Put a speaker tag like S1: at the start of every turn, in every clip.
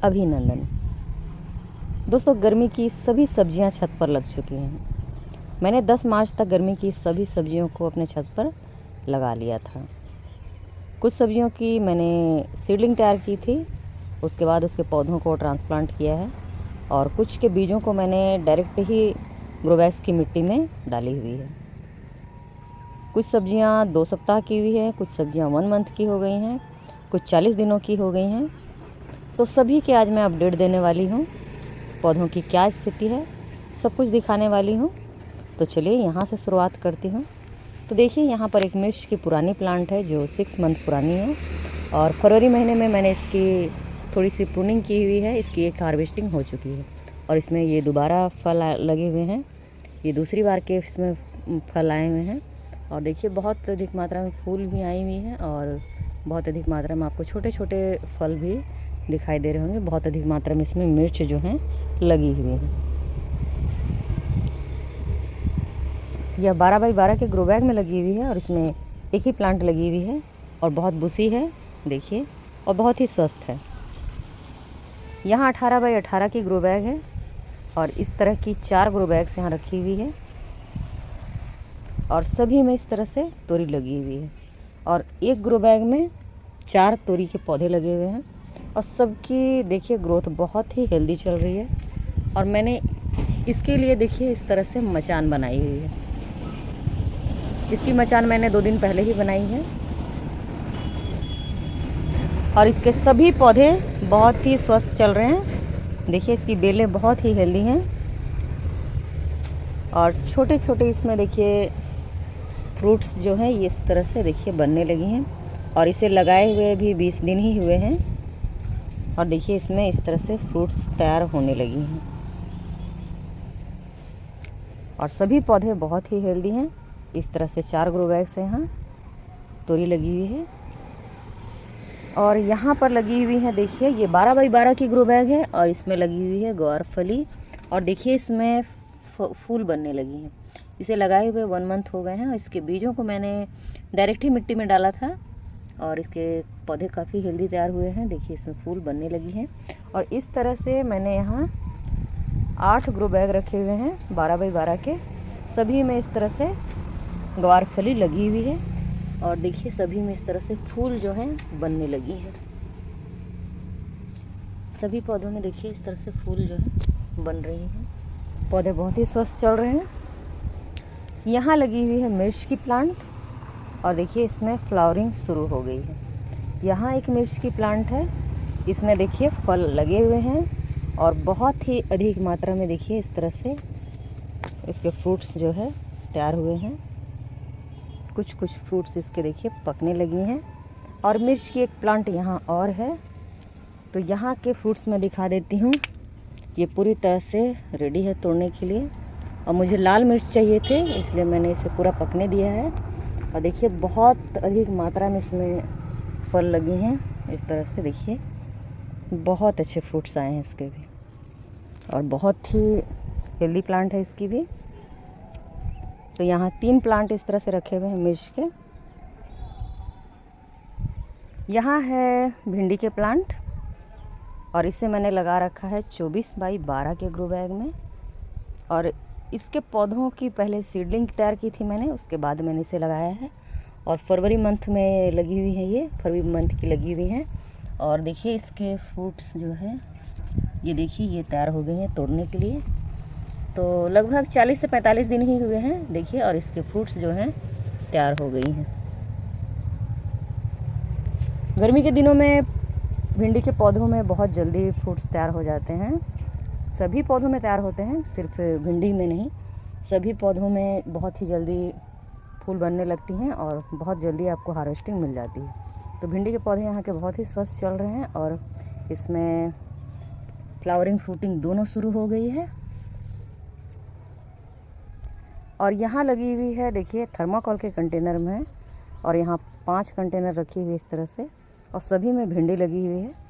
S1: अभिनंदन। दोस्तों, गर्मी की सभी सब्जियां छत पर लग चुकी हैं। मैंने 10 मार्च तक गर्मी की सभी सब्जियों को अपने छत पर लगा लिया था। कुछ सब्जियों की मैंने सीडलिंग तैयार की थी, उसके बाद उसके पौधों को ट्रांसप्लांट किया है, और कुछ के बीजों को मैंने डायरेक्ट ही ग्रो बैग्स की मिट्टी में डाली हुई है। कुछ सब्जियां 2 सप्ताह की हुई हैं, कुछ सब्जियां 1 मंथ की हो गई हैं, कुछ 40 दिनों की हो गई हैं। तो सभी के आज मैं अपडेट देने वाली हूँ। पौधों की क्या स्थिति है, सब कुछ दिखाने वाली हूँ। तो चलिए यहाँ से शुरुआत करती हूँ। तो देखिए, यहाँ पर एक मिर्च की पुरानी प्लांट है जो 6 मंथ पुरानी है, और फरवरी महीने में मैंने इसकी थोड़ी सी प्रूनिंग की हुई है। इसकी एक हार्वेस्टिंग हो चुकी है और इसमें ये दोबारा फल लगे हुए हैं। ये दूसरी बार के इसमें फल आए हुए हैं, और देखिए बहुत अधिक मात्रा में फूल भी आई हुई हैं, और बहुत अधिक मात्रा में आपको छोटे छोटे फल भी दिखाई दे रहे होंगे। बहुत अधिक मात्रा में इसमें मिर्च जो हैं लगी हुई हैं। यह 12 बाई 12 के ग्रो बैग में लगी हुई है, और इसमें एक ही प्लांट लगी हुई है, और बहुत बुसी है देखिए, और बहुत ही स्वस्थ है। यहाँ 18 बाई 18 की ग्रो बैग है, और इस तरह की 4 ग्रो बैग्स यहाँ रखी हुई है, और सभी में इस तरह से तोरी लगी हुई है, और एक ग्रो बैग में 4 तोरी के पौधे लगे हुए हैं, और सबकी देखिए ग्रोथ बहुत ही हेल्दी चल रही है। और मैंने इसके लिए देखिए इस तरह से मचान बनाई हुई है। इसकी मचान मैंने 2 दिन पहले ही बनाई है, और इसके सभी पौधे बहुत ही स्वस्थ चल रहे हैं। देखिए इसकी बेलें बहुत ही हेल्दी हैं, और छोटे छोटे इसमें देखिए फ्रूट्स जो हैं ये इस तरह से देखिए बनने लगी हैं, और इसे लगाए हुए भी 20 दिन ही हुए हैं, और देखिए इसमें इस तरह से फ्रूट्स तैयार होने लगी हैं, और सभी पौधे बहुत ही हेल्दी हैं। इस तरह से 4 ग्रो बैग्स हैं, यहाँ तोरी लगी हुई है, और यहाँ पर लगी हुई है देखिए ये 12 बाई 12 की ग्रो बैग है, और इसमें लगी हुई है ग्वारफली, और देखिए इसमें फूल बनने लगी हैं। इसे लगाए हुए 1 मंथ हो गए हैं, और इसके बीजों को मैंने डायरेक्ट ही मिट्टी में डाला था, और इसके पौधे काफ़ी हेल्दी तैयार हुए हैं। देखिए इसमें फूल बनने लगी हैं, और इस तरह से मैंने यहाँ 8 ग्रो बैग रखे हुए हैं 12 बाई 12 के। सभी में इस तरह से ग्वारफली लगी हुई है, और देखिए सभी में इस तरह से फूल जो हैं बनने लगी हैं। सभी पौधों में देखिए इस तरह से फूल जो है बन रही हैं। पौधे बहुत ही स्वस्थ चल रहे हैं। यहाँ लगी हुई है मिर्च की प्लांट, और देखिए इसमें फ्लावरिंग शुरू हो गई है। यहाँ एक मिर्च की प्लांट है, इसमें देखिए फल लगे हुए हैं, और बहुत ही अधिक मात्रा में देखिए इस तरह से इसके फ्रूट्स जो है तैयार हुए हैं। कुछ कुछ फ्रूट्स इसके देखिए पकने लगी हैं, और मिर्च की एक प्लांट यहाँ और है। तो यहाँ के फ्रूट्स मैं दिखा देती हूँ। ये पूरी तरह से रेडी है तोड़ने के लिए, और मुझे लाल मिर्च चाहिए थे, इसलिए मैंने इसे पूरा पकने दिया है। और देखिए बहुत अधिक मात्रा में इसमें फल लगे हैं। इस तरह से देखिए बहुत अच्छे फ्रूट्स आए हैं इसके भी, और बहुत ही हेल्दी प्लांट है इसकी भी। तो यहाँ 3 प्लांट इस तरह से रखे हुए हैं मिर्च के। यहाँ है भिंडी के प्लांट, और इसे मैंने लगा रखा है 24 बाई 12 के ग्रो बैग में, और इसके पौधों की पहले सीडलिंग तैयार की थी मैंने, उसके बाद मैंने इसे लगाया है, और फरवरी मंथ में लगी हुई है। ये फरवरी मंथ की लगी हुई हैं, और देखिए इसके फ्रूट्स जो है ये देखिए ये तैयार हो गए हैं तोड़ने के लिए। तो लगभग 40 से 45 दिन ही हुए हैं देखिए, और इसके फ्रूट्स जो हैं तैयार हो गई हैं। गर्मी के दिनों में भिंडी के पौधों में बहुत जल्दी फ्रूट्स तैयार हो जाते हैं। सभी पौधों में तैयार होते हैं, सिर्फ भिंडी में नहीं। सभी पौधों में बहुत ही जल्दी फूल बनने लगती हैं, और बहुत जल्दी आपको हार्वेस्टिंग मिल जाती है। तो भिंडी के पौधे यहाँ के बहुत ही स्वस्थ चल रहे हैं, और इसमें फ्लावरिंग फ्रूटिंग दोनों शुरू हो गई है। और यहाँ लगी हुई है देखिए थर्माकोल के कंटेनर में, और यहाँ 5 कंटेनर रखी हुई इस तरह से, और सभी में भिंडी लगी हुई है।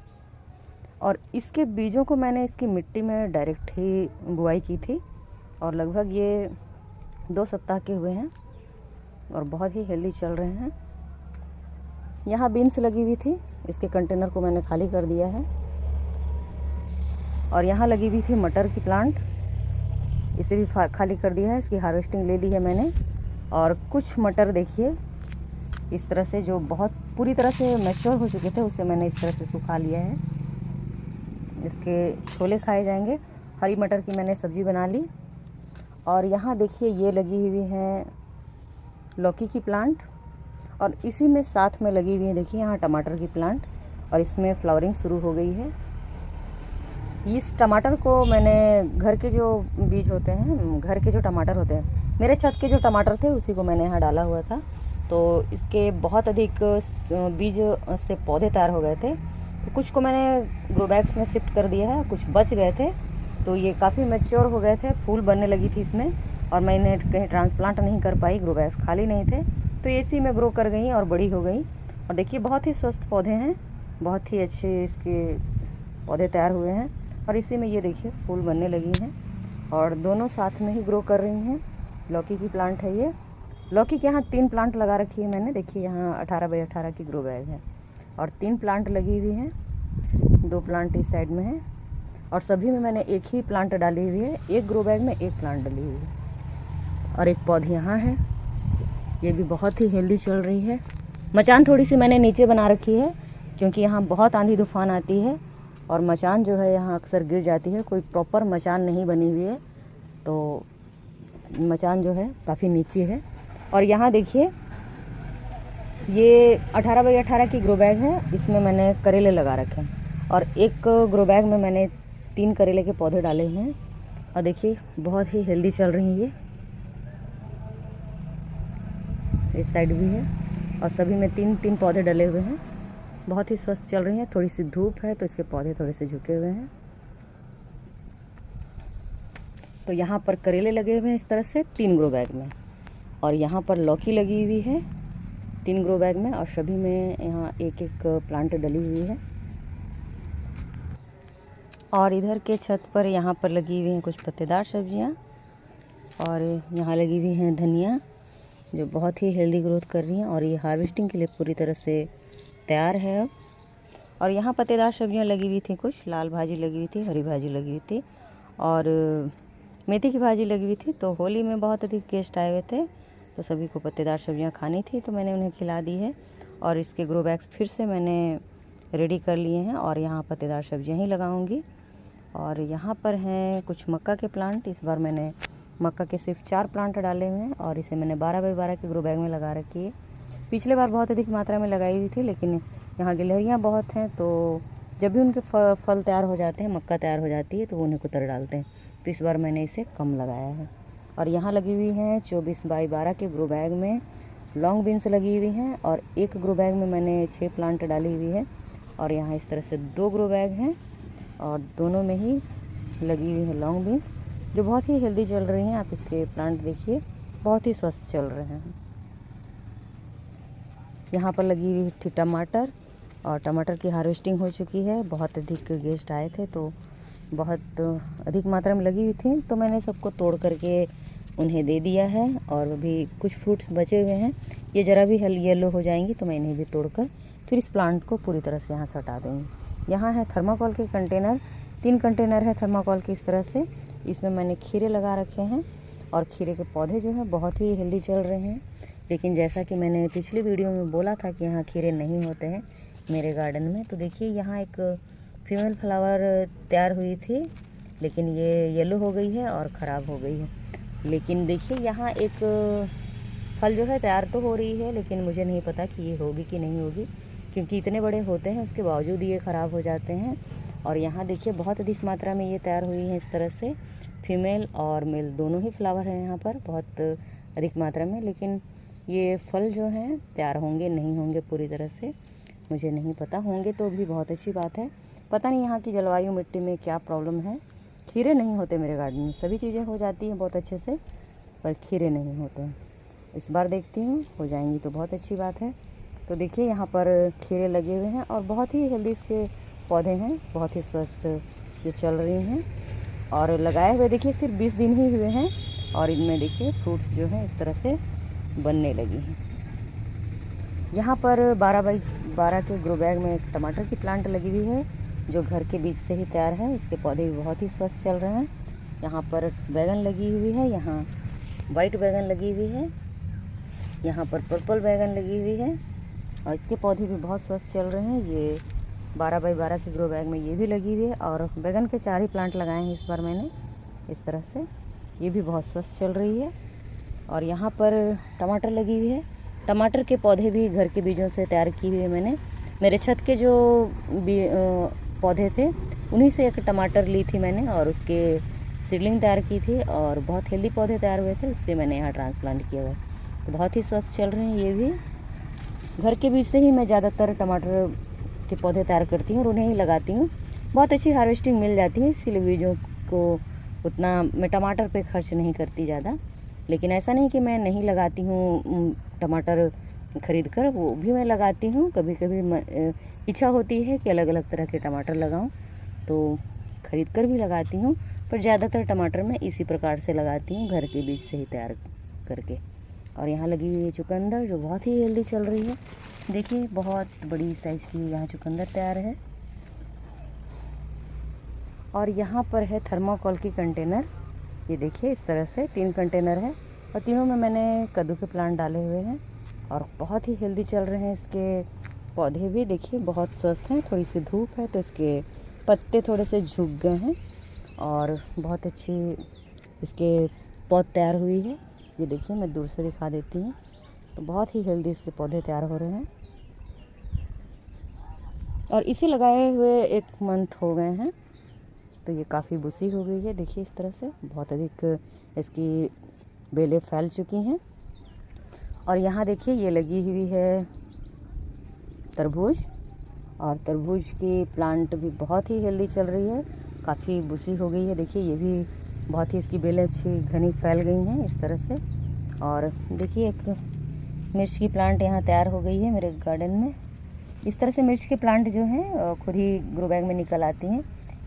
S1: और इसके बीजों को मैंने इसकी मिट्टी में डायरेक्ट ही बुआई की थी, और लगभग ये 2 सप्ताह के हुए हैं, और बहुत ही हेल्दी चल रहे हैं। यहाँ बीन्स लगी हुई थी, इसके कंटेनर को मैंने खाली कर दिया है, और यहाँ लगी हुई थी मटर की प्लांट, इसे भी खाली कर दिया है, इसकी हार्वेस्टिंग ले ली है मैंने। और कुछ मटर देखिए इस तरह से जो बहुत पूरी तरह से मैच्योर हो चुके थे उसे मैंने इस तरह से सुखा लिया है। इसके छोले खाए जाएंगे। हरी मटर की मैंने सब्ज़ी बना ली। और यहाँ देखिए ये लगी हुई हैं लौकी की प्लांट, और इसी में साथ में लगी हुई है देखिए यहाँ टमाटर की प्लांट, और इसमें फ्लावरिंग शुरू हो गई है। इस टमाटर को मैंने घर के जो बीज होते हैं, घर के जो टमाटर होते हैं, मेरे छत के जो टमाटर थे उसी को मैंने यहाँ डाला हुआ था। तो इसके बहुत अधिक बीज से पौधे तैयार हो गए थे, तो कुछ को मैंने ग्रो बैग्स में शिफ्ट कर दिया है, कुछ बच गए थे। तो ये काफ़ी मैच्योर हो गए थे, फूल बनने लगी थी इसमें, और मैंने कहीं ट्रांसप्लांट नहीं कर पाई, ग्रो बैग्स खाली नहीं थे, तो इसी में ग्रो कर गई और बड़ी हो गई। और देखिए बहुत ही स्वस्थ पौधे हैं, बहुत ही अच्छे इसके पौधे तैयार हुए हैं। और इसी में ये देखिए फूल बनने लगी हैं, और दोनों साथ में ही ग्रो कर रही हैं। लौकी की प्लांट है ये। लौकी के यहाँ 3 प्लांट लगा रखी है मैंने, देखिए यहाँ 18 बाई 18 की ग्रो बैग है, और 3 प्लांट लगी हुई हैं, 2 प्लांट इस साइड में है, और सभी में मैंने एक ही प्लांट डाली हुई है। एक ग्रो बैग में एक प्लांट डली हुई है। और एक पौधे यहाँ है, ये भी बहुत ही हेल्दी चल रही है। मचान थोड़ी सी मैंने नीचे बना रखी है, क्योंकि यहाँ बहुत आंधी तूफान आती है और मचान जो है यहाँ अक्सर गिर जाती है। कोई प्रॉपर मचान नहीं बनी हुई है, तो मचान जो है काफ़ी नीचे है। और यहाँ देखिए ये 18 बाई 18 की ग्रो बैग है, इसमें मैंने करेले लगा रखे हैं, और एक ग्रो बैग में मैंने 3 करेले के पौधे डाले हुए हैं। और देखिए बहुत ही हेल्दी चल रही है ये, इस साइड भी है, और सभी में 3-3 पौधे डले हुए हैं, बहुत ही स्वस्थ चल रही हैं। थोड़ी सी धूप है तो इसके पौधे थोड़े से झुके हुए हैं। तो यहाँ पर करेले लगे हुए हैं इस तरह से 3 ग्रो बैग में, और यहाँ पर लौकी लगी हुई है 3 ग्रो बैग में, और सभी में यहाँ एक एक प्लांट डली हुई है। और इधर के छत पर यहाँ पर लगी हुई हैं कुछ पत्तेदार सब्जियाँ, और यहाँ लगी हुई हैं धनिया, जो बहुत ही हेल्दी ग्रोथ कर रही हैं, और ये हार्वेस्टिंग के लिए पूरी तरह से तैयार है अब। और यहाँ पत्तेदार सब्जियाँ लगी हुई थी, कुछ लाल भाजी लगी हुई थी, हरी भाजी लगी हुई थी, और मेथी की भाजी लगी हुई थी। तो होली में बहुत अधिक गेस्ट आए हुए थे, तो सभी को पत्तेदार सब्जियाँ खानी थी, तो मैंने उन्हें खिला दी है। और इसके ग्रो बैग्स फिर से मैंने रेडी कर लिए हैं, और यहाँ पत्तेदार सब्जियाँ ही लगाऊंगी। और यहाँ पर हैं कुछ मक्का के प्लांट, इस बार मैंने मक्का के सिर्फ 4 प्लांट डाले हुए हैं, और इसे मैंने 12 बाई 12 के ग्रो बैग में लगा रखी है। पिछले बार बहुत अधिक मात्रा में लगाई हुई थी, लेकिन यहाँ गिलहरियाँ बहुत हैं, तो जब भी उनके फल तैयार हो जाते हैं, मक्का तैयार हो जाती है, तो वो उन्हें कुतर डालते हैं, तो इस बार मैंने इसे कम लगाया है। और यहाँ लगी हुई हैं 24 बाई 12 के ग्रो बैग में लॉन्ग बीन्स लगी हुई हैं, और एक ग्रो बैग में मैंने 6 प्लांट डाली हुई है। और यहाँ इस तरह से 2 ग्रो बैग हैं, और दोनों में ही लगी हुई है लॉन्ग बीन्स, जो बहुत ही हेल्दी चल रही हैं। आप इसके प्लांट देखिए, बहुत ही स्वस्थ चल रहे हैं। यहाँ पर लगी हुई थी टमाटर, और टमाटर की हार्वेस्टिंग हो चुकी है। बहुत अधिक गेस्ट आए थे, तो बहुत अधिक मात्रा में लगी हुई थी, तो मैंने सबको तोड़ करके उन्हें दे दिया है। और अभी कुछ फ्रूट्स बचे हुए हैं, ये ज़रा भी येलो हो जाएंगी तो मैं इन्हें भी तोड़कर फिर इस प्लांट को पूरी तरह से यहाँ से हटा दूँगी। यहाँ है थर्माकोल के कंटेनर, 3 कंटेनर है थर्माकोल के इस तरह से, इसमें मैंने खीरे लगा रखे हैं, और खीरे के पौधे जो हैं बहुत ही हेल्दी चल रहे हैं। लेकिन जैसा कि मैंने पिछली वीडियो में बोला था कि यहाँ खीरे नहीं होते हैं मेरे गार्डन में, तो देखिए यहाँ एक फीमेल फ्लावर तैयार हुई थी, लेकिन ये येलो हो गई है और ख़राब हो गई है। लेकिन देखिए यहाँ एक फल जो है तैयार तो हो रही है, लेकिन मुझे नहीं पता कि ये होगी कि नहीं होगी, क्योंकि इतने बड़े होते हैं उसके बावजूद ये ख़राब हो जाते हैं। और यहाँ देखिए बहुत अधिक मात्रा में ये तैयार हुई है इस तरह से, फीमेल और मेल दोनों ही फ्लावर हैं यहाँ पर बहुत अधिक मात्रा में। लेकिन ये फल जो हैं तैयार होंगे नहीं होंगे पूरी तरह से मुझे नहीं पता, होंगे तो भी बहुत अच्छी बात है। पता नहीं यहाँ की जलवायु मिट्टी में क्या प्रॉब्लम है, खीरे नहीं होते मेरे गार्डन में, सभी चीज़ें हो जाती हैं बहुत अच्छे से, पर खीरे नहीं होते हैं। इस बार देखती हूँ हो जाएंगी तो बहुत अच्छी बात है। तो देखिए यहाँ पर खीरे लगे हुए हैं, और बहुत ही हेल्दी इसके पौधे हैं, बहुत ही स्वस्थ जो चल रही हैं। और लगाए हुए देखिए सिर्फ 20 दिन ही हुए हैं, और इनमें देखिए फ्रूट्स जो हैं इस तरह से बनने लगी हैं। यहाँ पर 12 बाई 12 के ग्रो बैग में एक टमाटर की प्लांट लगी हुई है, जो घर के बीज से ही तैयार है। इसके पौधे भी बहुत ही स्वस्थ चल रहे हैं। यहाँ पर बैगन लगी हुई है, यहाँ वाइट बैगन लगी हुई है, यहाँ पर पर्पल बैगन लगी हुई है और इसके पौधे भी बहुत स्वस्थ चल रहे हैं। ये 12 बाई 12 के ग्रो बैग में ये भी लगी हुई है और बैगन के 4 ही प्लांट लगाए हैं इस बार मैंने इस तरह से। ये भी बहुत स्वस्थ चल रही है। और यहाँ पर टमाटर लगी हुई है। टमाटर के पौधे भी घर के बीजों से तैयार किए हुए मैंने। मेरे छत के जो पौधे थे उन्हीं से एक टमाटर ली थी मैंने और उसके सीडलिंग तैयार की थी और बहुत हेल्दी पौधे तैयार हुए थे, उससे मैंने यहाँ ट्रांसप्लांट किया हुआ। तो बहुत ही स्वस्थ चल रहे हैं ये भी। घर के बीज से ही मैं ज़्यादातर टमाटर के पौधे तैयार करती हूँ और उन्हें ही लगाती हूँ। बहुत अच्छी हार्वेस्टिंग मिल जाती है, इसीलिए बीजों को उतना मैं टमाटर पे खर्च नहीं करती ज़्यादा। लेकिन ऐसा नहीं कि मैं नहीं लगाती हूँ टमाटर ख़रीद कर, वो भी मैं लगाती हूँ। कभी कभी इच्छा होती है कि अलग अलग तरह के टमाटर लगाऊँ तो ख़रीद कर भी लगाती हूँ, पर ज़्यादातर टमाटर मैं इसी प्रकार से लगाती हूँ, घर के बीज से ही तैयार करके। और यहाँ लगी हुई है चुकंदर जो बहुत ही हेल्दी चल रही है। देखिए बहुत बड़ी साइज़ की यहाँ चुकंदर तैयार है। और यहाँ पर है थर्माकोल की कंटेनर, ये देखिए इस तरह से 3 कंटेनर है और तीनों में मैंने कद्दू के प्लांट डाले हुए हैं और बहुत ही हेल्दी चल रहे हैं। इसके पौधे भी देखिए बहुत स्वस्थ हैं। थोड़ी सी धूप है तो इसके पत्ते थोड़े से झुक गए हैं और बहुत अच्छी इसके पौध तैयार हुई है। ये देखिए मैं दूर से दिखा देती हूँ, तो बहुत ही हेल्दी इसके पौधे तैयार हो रहे हैं और इसे लगाए हुए 1 मंथ हो गए हैं, तो ये काफ़ी बुसी हो गई है। देखिए इस तरह से बहुत अधिक इसकी बेलें फैल चुकी हैं। और यहाँ देखिए ये लगी हुई है तरबूज और तरबूज की प्लांट भी बहुत ही हेल्दी चल रही है, काफ़ी बुसी हो गई है। देखिए ये भी बहुत ही इसकी बेलें अच्छी घनी फैल गई हैं इस तरह से। और देखिए एक मिर्च की प्लांट यहाँ तैयार हो गई है मेरे गार्डन में। इस तरह से मिर्च के प्लांट जो हैं खुद ही ग्रो बैग में निकल आती हैं,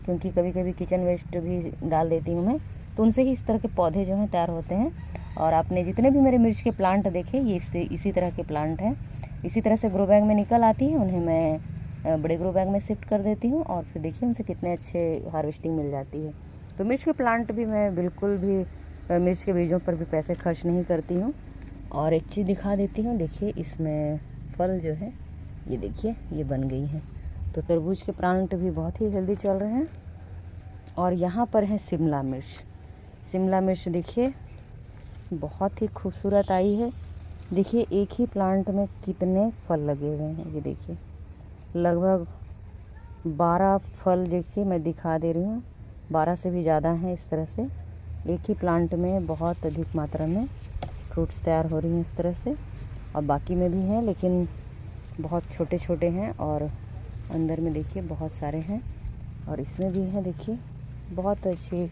S1: क्योंकि कभी कभी किचन वेस्ट भी डाल देती हूँ मैं, तो उनसे ही इस तरह के पौधे जो हैं तैयार होते हैं। और आपने जितने भी मेरे मिर्च के प्लांट देखे ये इसी तरह के प्लांट हैं, इसी तरह से ग्रो बैग में निकल आती हैं। उन्हें मैं बड़े ग्रो बैग में शिफ्ट कर देती हूँ और फिर देखिए उनसे कितने अच्छे हार्वेस्टिंग मिल जाती है। तो मिर्च के प्लांट भी मैं बिल्कुल भी मिर्च के बीजों पर भी पैसे खर्च नहीं करती हूँ। और एक चीज़ दिखा देती हूँ, देखिए इसमें फल जो है ये देखिए ये बन गई है। तो तरबूज के प्लांट भी बहुत ही हेल्दी चल रहे हैं। और यहाँ पर है शिमला मिर्च। शिमला मिर्च देखिए बहुत ही खूबसूरत आई है। देखिए एक ही प्लांट में कितने फल लगे हुए हैं, ये देखिए लगभग 12 फल देखिए मैं दिखा दे रही हूँ, 12 से भी ज़्यादा हैं। इस तरह से एक ही प्लांट में बहुत अधिक मात्रा में फ्रूट्स तैयार हो रही हैं इस तरह से। और बाकी में भी हैं लेकिन बहुत छोटे छोटे हैं और अंदर में देखिए बहुत सारे हैं और इसमें भी हैं। देखिए बहुत अच्छी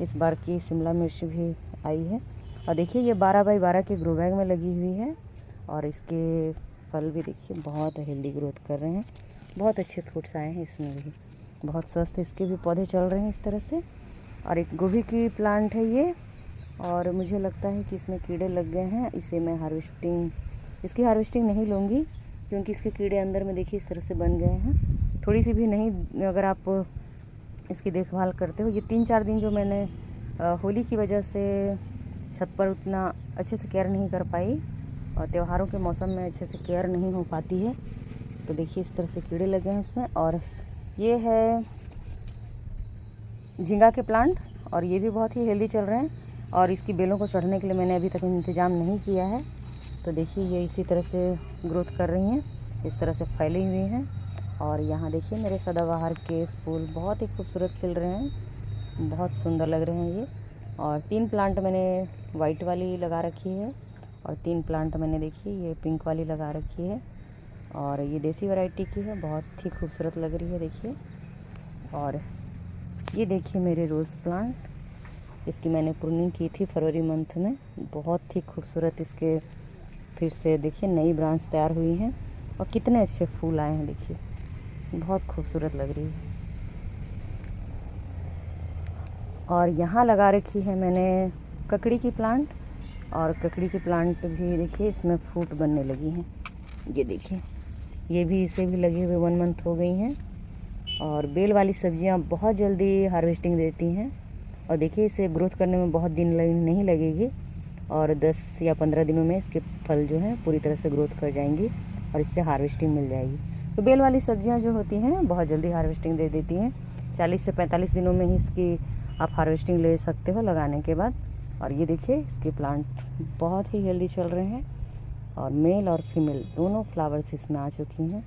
S1: इस बार की शिमला मिर्च भी आई है। और देखिए ये 12 बाई 12 के ग्रो बैग में लगी हुई है और इसके फल भी देखिए बहुत हेल्दी ग्रोथ कर रहे हैं, बहुत अच्छे फ्रूट्स आए हैं इसमें भी, बहुत स्वस्थ इसके भी पौधे चल रहे हैं इस तरह से। और एक गोभी की प्लांट है ये और मुझे लगता है कि इसमें कीड़े लग गए हैं, इसे मैं इसकी हार्वेस्टिंग नहीं लूँगी क्योंकि इसके कीड़े अंदर में देखिए इस तरह से बन गए हैं। थोड़ी सी भी नहीं, अगर आप इसकी देखभाल करते हो। ये 3-4 दिन जो मैंने होली की वजह से छत पर उतना अच्छे से केयर नहीं कर पाई और त्योहारों के मौसम में अच्छे से केयर नहीं हो पाती है, तो देखिए इस तरह से कीड़े लगे हैं इसमें। और ये है झींगा के प्लांट और ये भी बहुत ही हेल्दी चल रहे हैं और इसकी बेलों को चढ़ने के लिए मैंने अभी तक इंतज़ाम नहीं किया है। तो देखिए ये इसी तरह से ग्रोथ कर रही हैं, इस तरह से फैली हुई हैं। और यहाँ देखिए मेरे सदाबहार के फूल बहुत ही खूबसूरत खिल रहे हैं, बहुत सुंदर लग रहे हैं ये। और 3 प्लांट मैंने वाइट वाली लगा रखी है और 3 प्लांट मैंने देखिए ये पिंक वाली लगा रखी है और ये देसी वैरायटी की है, बहुत ही खूबसूरत लग रही है देखिए। और ये देखिए मेरे रोज़ प्लांट, इसकी मैंने प्रूनिंग की थी फरवरी मंथ में, बहुत ही खूबसूरत इसके फिर से देखिए नई ब्रांच तैयार हुई हैं और कितने अच्छे फूल आए हैं देखिए, बहुत खूबसूरत लग रही है। और यहाँ लगा रखी है मैंने ककड़ी की प्लांट और ककड़ी की प्लांट भी देखिए इसमें फ्रूट बनने लगी हैं, ये देखिए ये भी इसे भी लगे हुए 1 मंथ हो गई हैं और बेल वाली सब्जियां बहुत जल्दी हार्वेस्टिंग देती हैं। और देखिए इसे ग्रोथ करने में बहुत दिन नहीं लगेगी और 10 या 15 दिनों में इसके फल जो हैं पूरी तरह से ग्रोथ कर जाएंगी और इससे हार्वेस्टिंग मिल जाएगी। तो बेल वाली सब्जियां जो होती हैं बहुत जल्दी हार्वेस्टिंग दे देती हैं। 40 से 45 दिनों में ही इसकी आप हार्वेस्टिंग ले सकते हो लगाने के बाद। और ये देखिए इसके प्लांट बहुत ही हेल्दी चल रहे हैं और मेल और फीमेल दोनों फ्लावर्स इसमें आ चुकी हैं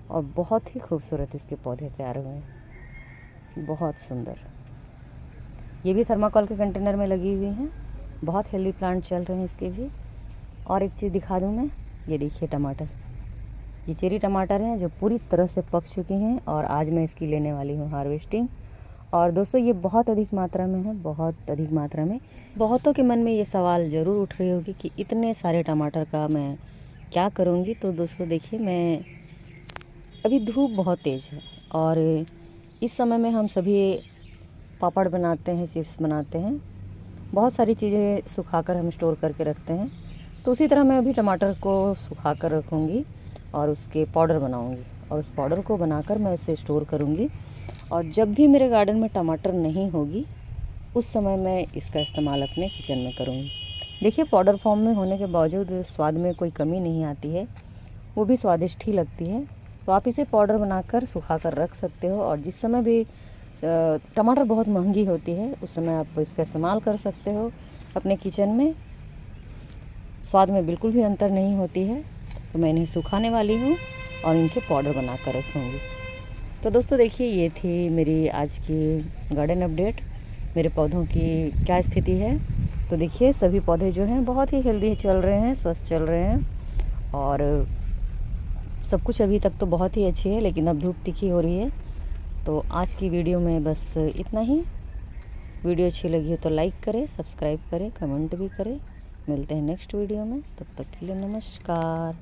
S1: और बहुत ही खूबसूरत इसके पौधे तैयार हुए हैं, बहुत सुंदर। ये भी थर्माकोल के कंटेनर में लगी हुई हैं। बहुत हेल्दी प्लांट चल रहे हैं इसके भी। और एक चीज़ दिखा दूँ मैं, ये देखिए टमाटर, ये चेरी टमाटर हैं जो पूरी तरह से पक चुके हैं और आज मैं इसकी लेने वाली हूँ हार्वेस्टिंग। और दोस्तों ये बहुत अधिक मात्रा में है, बहुत अधिक मात्रा में। बहुतों के मन में ये सवाल ज़रूर उठ रही होगी कि इतने सारे टमाटर का मैं क्या करूँगी। तो दोस्तों देखिए, मैं अभी धूप बहुत तेज़ है और इस समय में हम सभी पापड़ बनाते हैं, चिप्स बनाते हैं, बहुत सारी चीज़ें सुखाकर हम स्टोर करके रखते हैं। तो उसी तरह मैं अभी टमाटर को सुखा कर रखूँगी और उसके पाउडर बनाऊँगी और उस पाउडर को बनाकर मैं इसे स्टोर करूँगी। और जब भी मेरे गार्डन में टमाटर नहीं होगी उस समय मैं इसका इस्तेमाल अपने किचन में करूँगी। देखिए पाउडर फॉर्म में होने के बावजूद स्वाद में कोई कमी नहीं आती है, वो भी स्वादिष्ट ही लगती है। तो आप इसे पाउडर बनाकर सुखा कर रख सकते हो और जिस समय भी टमाटर बहुत महंगी होती है उस समय आप इसका इस्तेमाल कर सकते हो अपने किचन में। स्वाद में बिल्कुल भी अंतर नहीं होती है। तो मैं इन्हें सुखाने वाली हूँ और इनके पाउडर बना कर रखूँगी। तो दोस्तों देखिए, ये थी मेरी आज की गार्डन अपडेट, मेरे पौधों की क्या स्थिति है। तो देखिए सभी पौधे जो हैं बहुत ही हेल्दी चल रहे हैं, स्वस्थ चल रहे हैं और सब कुछ अभी तक तो बहुत ही अच्छी है, लेकिन अब धूप तीखी हो रही है। तो आज की वीडियो में बस इतना ही। वीडियो अच्छी लगी हो तो लाइक करें, सब्सक्राइब करें, कमेंट भी करें। मिलते हैं नेक्स्ट वीडियो में, तब तक के लिए नमस्कार।